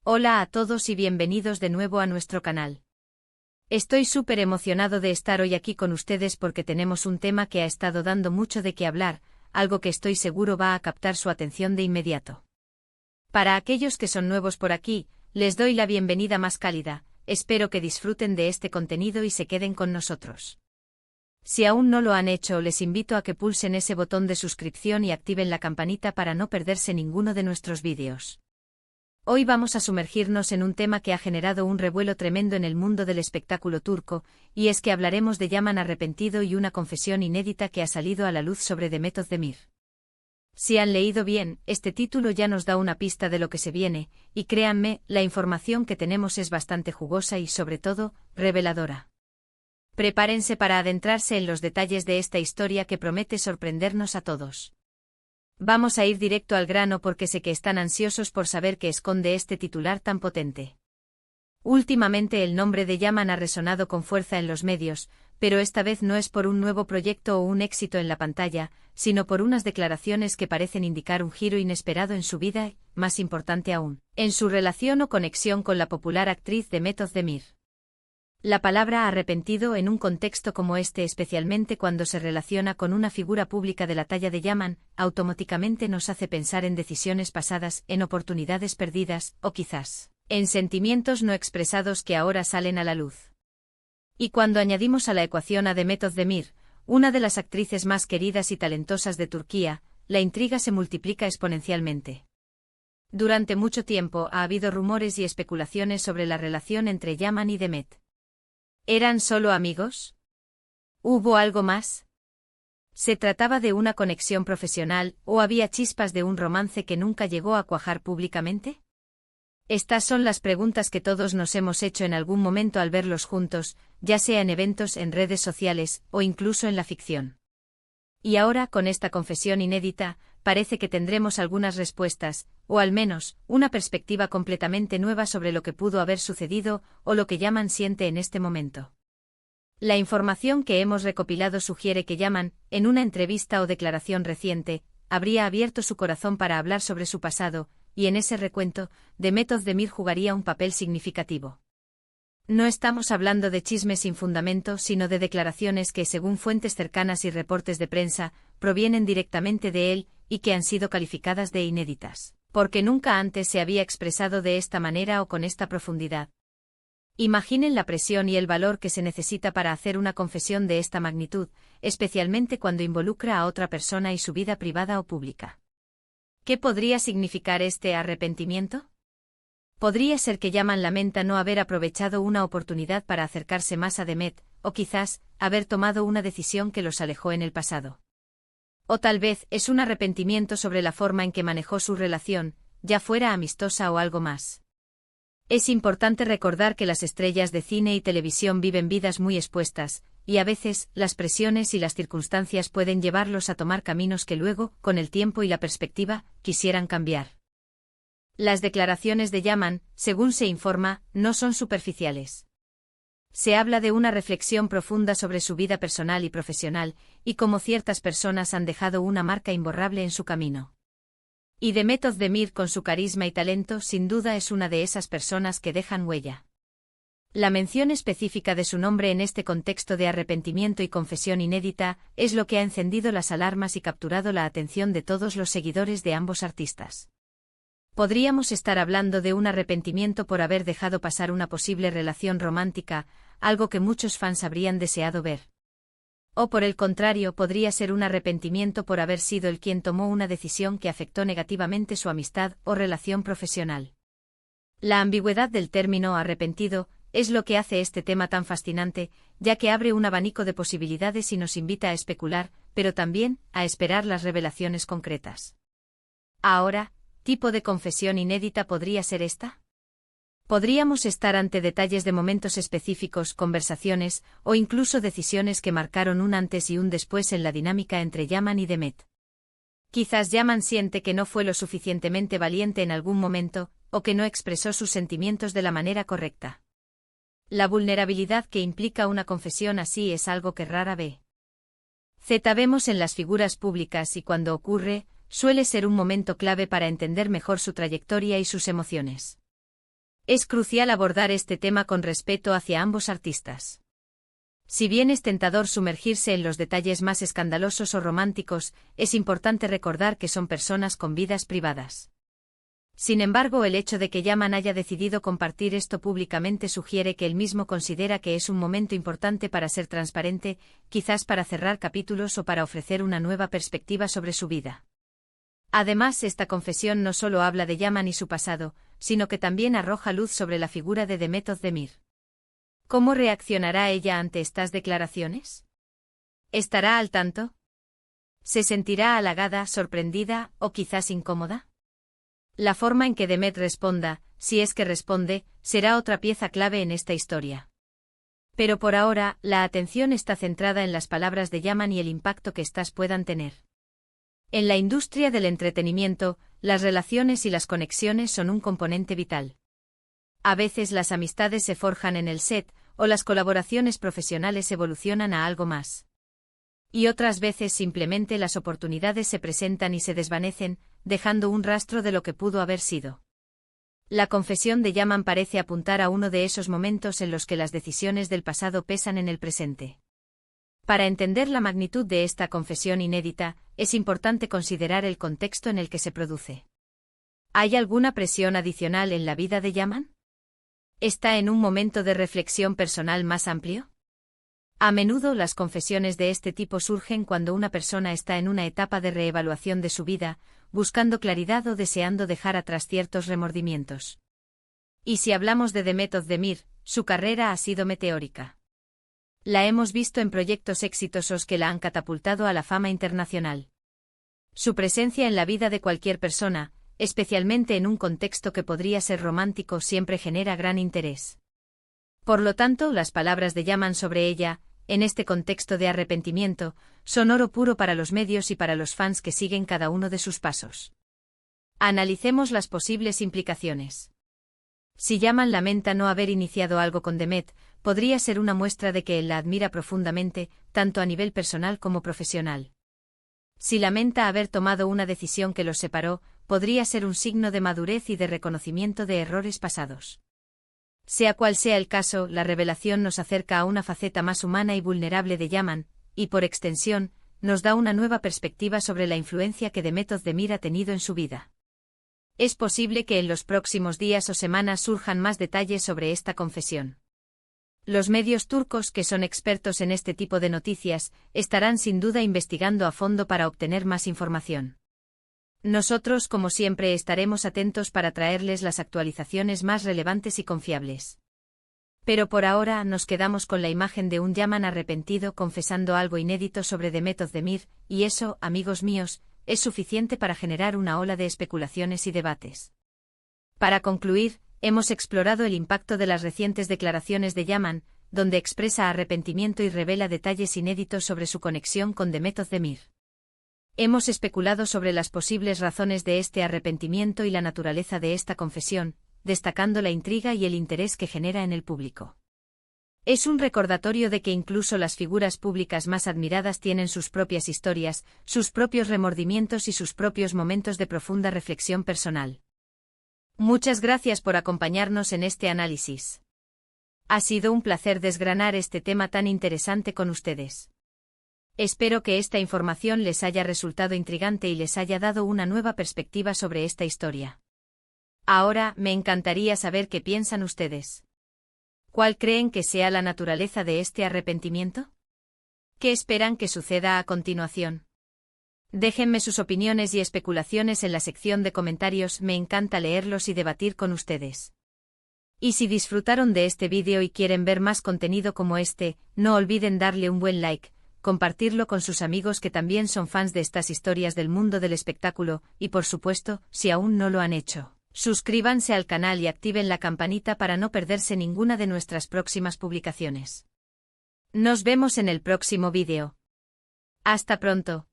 Hola a todos y bienvenidos de nuevo a nuestro canal. Estoy súper emocionado de estar hoy aquí con ustedes porque tenemos un tema que ha estado dando mucho de qué hablar, algo que estoy seguro va a captar su atención de inmediato. Para aquellos que son nuevos por aquí, les doy la bienvenida más cálida, espero que disfruten de este contenido y se queden con nosotros. Si aún no lo han hecho, les invito a que pulsen ese botón de suscripción y activen la campanita para no perderse ninguno de nuestros vídeos. Hoy vamos a sumergirnos en un tema que ha generado un revuelo tremendo en el mundo del espectáculo turco, y es que hablaremos de Yaman arrepentido y una confesión inédita que ha salido a la luz sobre Demet Özdemir. Si han leído bien, este título ya nos da una pista de lo que se viene, y créanme, la información que tenemos es bastante jugosa y sobre todo, reveladora. Prepárense para adentrarse en los detalles de esta historia que promete sorprendernos a todos. Vamos a ir directo al grano porque sé que están ansiosos por saber qué esconde este titular tan potente. Últimamente el nombre de Yaman ha resonado con fuerza en los medios, pero esta vez no es por un nuevo proyecto o un éxito en la pantalla, sino por unas declaraciones que parecen indicar un giro inesperado en su vida y, más importante aún, en su relación o conexión con la popular actriz Demet Özdemir. La palabra arrepentido en un contexto como este, especialmente cuando se relaciona con una figura pública de la talla de Yaman, automáticamente nos hace pensar en decisiones pasadas, en oportunidades perdidas, o quizás, en sentimientos no expresados que ahora salen a la luz. Y cuando añadimos a la ecuación a Demet Özdemir, una de las actrices más queridas y talentosas de Turquía, la intriga se multiplica exponencialmente. Durante mucho tiempo ha habido rumores y especulaciones sobre la relación entre Yaman y Demet. ¿Eran solo amigos? ¿Hubo algo más? ¿Se trataba de una conexión profesional o había chispas de un romance que nunca llegó a cuajar públicamente? Estas son las preguntas que todos nos hemos hecho en algún momento al verlos juntos, ya sea en eventos, en redes sociales o incluso en la ficción. Y ahora, con esta confesión inédita, parece que tendremos algunas respuestas, o al menos, una perspectiva completamente nueva sobre lo que pudo haber sucedido, o lo que Yaman siente en este momento. La información que hemos recopilado sugiere que Yaman, en una entrevista o declaración reciente, habría abierto su corazón para hablar sobre su pasado, y en ese recuento, Demet Özdemir jugaría un papel significativo. No estamos hablando de chismes sin fundamento, sino de declaraciones que, según fuentes cercanas y reportes de prensa, provienen directamente de él, y que han sido calificadas de inéditas, porque nunca antes se había expresado de esta manera o con esta profundidad. Imaginen la presión y el valor que se necesita para hacer una confesión de esta magnitud, especialmente cuando involucra a otra persona y su vida privada o pública. ¿Qué podría significar este arrepentimiento? Podría ser que Yaman lamenta no haber aprovechado una oportunidad para acercarse más a Demet, o quizás, haber tomado una decisión que los alejó en el pasado. O tal vez es un arrepentimiento sobre la forma en que manejó su relación, ya fuera amistosa o algo más. Es importante recordar que las estrellas de cine y televisión viven vidas muy expuestas, y a veces, las presiones y las circunstancias pueden llevarlos a tomar caminos que luego, con el tiempo y la perspectiva, quisieran cambiar. Las declaraciones de Yaman, según se informa, no son superficiales. Se habla de una reflexión profunda sobre su vida personal y profesional, y cómo ciertas personas han dejado una marca imborrable en su camino. Y Demet Özdemir, con su carisma y talento, sin duda es una de esas personas que dejan huella. La mención específica de su nombre en este contexto de arrepentimiento y confesión inédita es lo que ha encendido las alarmas y capturado la atención de todos los seguidores de ambos artistas. Podríamos estar hablando de un arrepentimiento por haber dejado pasar una posible relación romántica, algo que muchos fans habrían deseado ver. O por el contrario, podría ser un arrepentimiento por haber sido él quien tomó una decisión que afectó negativamente su amistad o relación profesional. La ambigüedad del término arrepentido es lo que hace este tema tan fascinante, ya que abre un abanico de posibilidades y nos invita a especular, pero también a esperar las revelaciones concretas. Ahora, ¿tipo de confesión inédita podría ser esta? Podríamos estar ante detalles de momentos específicos, conversaciones, o incluso decisiones que marcaron un antes y un después en la dinámica entre Yaman y Demet. Quizás Yaman siente que no fue lo suficientemente valiente en algún momento, o que no expresó sus sentimientos de la manera correcta. La vulnerabilidad que implica una confesión así es algo que rara vemos en las figuras públicas y cuando ocurre, suele ser un momento clave para entender mejor su trayectoria y sus emociones. Es crucial abordar este tema con respeto hacia ambos artistas. Si bien es tentador sumergirse en los detalles más escandalosos o románticos, es importante recordar que son personas con vidas privadas. Sin embargo, el hecho de que Yaman haya decidido compartir esto públicamente sugiere que él mismo considera que es un momento importante para ser transparente, quizás para cerrar capítulos o para ofrecer una nueva perspectiva sobre su vida. Además, esta confesión no solo habla de Yaman y su pasado, sino que también arroja luz sobre la figura de Demet Özdemir. ¿Cómo reaccionará ella ante estas declaraciones? ¿Estará al tanto? ¿Se sentirá halagada, sorprendida o quizás incómoda? La forma en que Demet responda, si es que responde, será otra pieza clave en esta historia. Pero por ahora, la atención está centrada en las palabras de Yaman y el impacto que éstas puedan tener. En la industria del entretenimiento, las relaciones y las conexiones son un componente vital. A veces las amistades se forjan en el set, o las colaboraciones profesionales evolucionan a algo más. Y otras veces simplemente las oportunidades se presentan y se desvanecen, dejando un rastro de lo que pudo haber sido. La confesión de Yaman parece apuntar a uno de esos momentos en los que las decisiones del pasado pesan en el presente. Para entender la magnitud de esta confesión inédita, es importante considerar el contexto en el que se produce. ¿Hay alguna presión adicional en la vida de Yaman? ¿Está en un momento de reflexión personal más amplio? A menudo las confesiones de este tipo surgen cuando una persona está en una etapa de reevaluación de su vida, buscando claridad o deseando dejar atrás ciertos remordimientos. Y si hablamos de Demet Özdemir, su carrera ha sido meteórica. La hemos visto en proyectos exitosos que la han catapultado a la fama internacional. Su presencia en la vida de cualquier persona, especialmente en un contexto que podría ser romántico, siempre genera gran interés. Por lo tanto, las palabras de Yaman sobre ella, en este contexto de arrepentimiento, son oro puro para los medios y para los fans que siguen cada uno de sus pasos. Analicemos las posibles implicaciones. Si Yaman lamenta no haber iniciado algo con Demet, podría ser una muestra de que él la admira profundamente, tanto a nivel personal como profesional. Si lamenta haber tomado una decisión que los separó, podría ser un signo de madurez y de reconocimiento de errores pasados. Sea cual sea el caso, la revelación nos acerca a una faceta más humana y vulnerable de Yaman, y por extensión, nos da una nueva perspectiva sobre la influencia que Demet Özdemir ha tenido en su vida. Es posible que en los próximos días o semanas surjan más detalles sobre esta confesión. Los medios turcos, que son expertos en este tipo de noticias, estarán sin duda investigando a fondo para obtener más información. Nosotros, como siempre, estaremos atentos para traerles las actualizaciones más relevantes y confiables. Pero por ahora nos quedamos con la imagen de un Yaman arrepentido confesando algo inédito sobre Demet Özdemir, y eso, amigos míos, es suficiente para generar una ola de especulaciones y debates. Para concluir, hemos explorado el impacto de las recientes declaraciones de Yaman, donde expresa arrepentimiento y revela detalles inéditos sobre su conexión con Demet Özdemir. Hemos especulado sobre las posibles razones de este arrepentimiento y la naturaleza de esta confesión, destacando la intriga y el interés que genera en el público. Es un recordatorio de que incluso las figuras públicas más admiradas tienen sus propias historias, sus propios remordimientos y sus propios momentos de profunda reflexión personal. Muchas gracias por acompañarnos en este análisis. Ha sido un placer desgranar este tema tan interesante con ustedes. Espero que esta información les haya resultado intrigante y les haya dado una nueva perspectiva sobre esta historia. Ahora, me encantaría saber qué piensan ustedes. ¿Cuál creen que sea la naturaleza de este arrepentimiento? ¿Qué esperan que suceda a continuación? Déjenme sus opiniones y especulaciones en la sección de comentarios, me encanta leerlos y debatir con ustedes. Y si disfrutaron de este vídeo y quieren ver más contenido como este, no olviden darle un buen like, compartirlo con sus amigos que también son fans de estas historias del mundo del espectáculo, y por supuesto, si aún no lo han hecho, suscríbanse al canal y activen la campanita para no perderse ninguna de nuestras próximas publicaciones. Nos vemos en el próximo vídeo. Hasta pronto.